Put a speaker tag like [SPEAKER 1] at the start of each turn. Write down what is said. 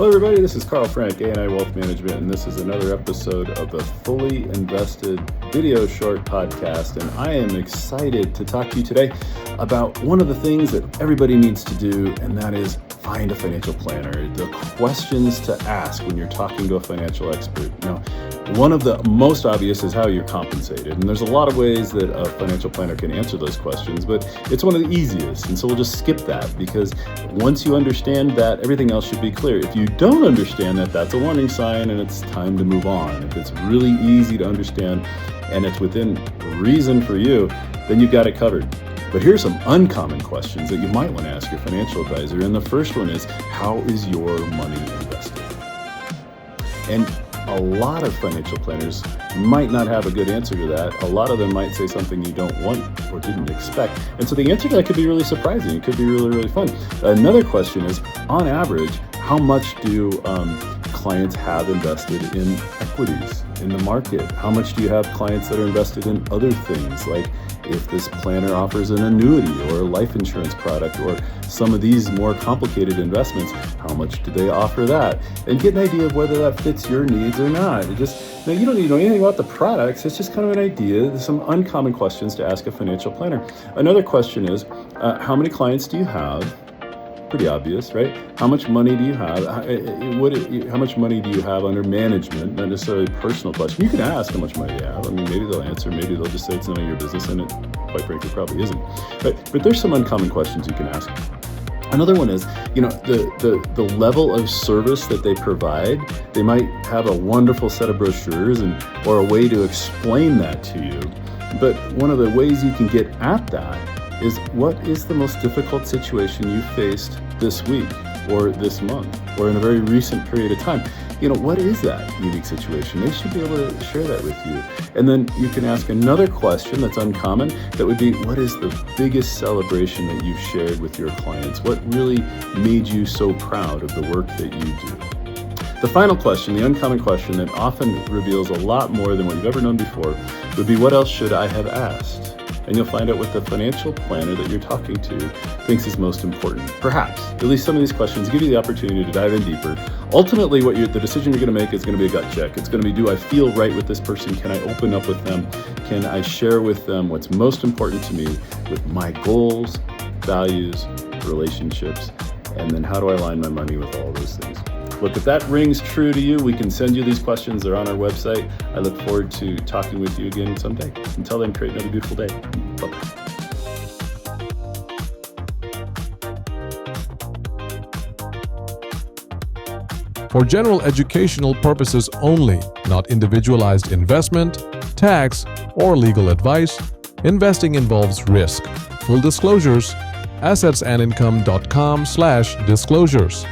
[SPEAKER 1] Hello everybody, this is Karl Frank, A&I Wealth Management, and this is another episode of the Fully Invested Video Short Podcast, and I am excited to talk to you today about one of the things that everybody needs to do, and that is find a financial planner. The questions to ask when you're talking to a financial expert. Now, one of the most obvious is how you're compensated, and there's a lot of ways that a financial planner can answer those questions, but it's one of the easiest, and so we'll just skip that because once you understand that, everything else should be clear. If you don't understand that, that's a warning sign and it's time to move on. If it's really easy to understand and it's within reason for you, then you've got it covered. But here's some uncommon questions that you might want to ask your financial advisor, and the first one is, how is your money invested? And a lot of financial planners might not have a good answer to that. A lot of them might say something you don't want or didn't expect. And so the answer to that could be really surprising. It could be really, really fun. Another question is, on average, how much do clients have invested in equities in the market? How much do you have clients that are invested in other things, like if this planner offers an annuity or a life insurance product or some of these more complicated investments, how much do they offer that? And get an idea of whether that fits your needs or not. Now, you don't need to know anything about the products. It's just kind of an idea. There's some uncommon questions to ask a financial planner. Another question is, how many clients do you have? Pretty obvious, right? How much money do you have? How much money do you have under management? Not necessarily a personal question. You can ask how much money you have. I mean, maybe they'll answer. Maybe they'll just say it's none of your business, and it, quite frankly, probably isn't. But there's some uncommon questions you can ask. Another one is, the level of service that they provide. They might have a wonderful set of brochures or a way to explain that to you. But one of the ways you can get at that is, what is the most difficult situation you faced this week or this month or in a very recent period of time? What is that unique situation? They should be able to share that with you. And then you can ask another question that's uncommon. That would be, what is the biggest celebration that you've shared with your clients? What really made you so proud of the work that you do? The final question, the uncommon question that often reveals a lot more than what you've ever known before, would be, what else should I have asked? And you'll find out what the financial planner that you're talking to thinks is most important. Perhaps, at least some of these questions give you the opportunity to dive in deeper. Ultimately, the decision you're going to make is going to be a gut check. It's going to be, do I feel right with this person? Can I open up with them? Can I share with them what's most important to me with my goals, values, relationships, and then how do I align my money with all those things? Look, if that rings true to you, we can send you these questions. They're on our website. I look forward to talking with you again someday. Until then, create another beautiful day. Bye-bye.
[SPEAKER 2] For general educational purposes only, not individualized investment, tax, or legal advice, investing involves risk. Full disclosures, assetsandincome.com/disclosures.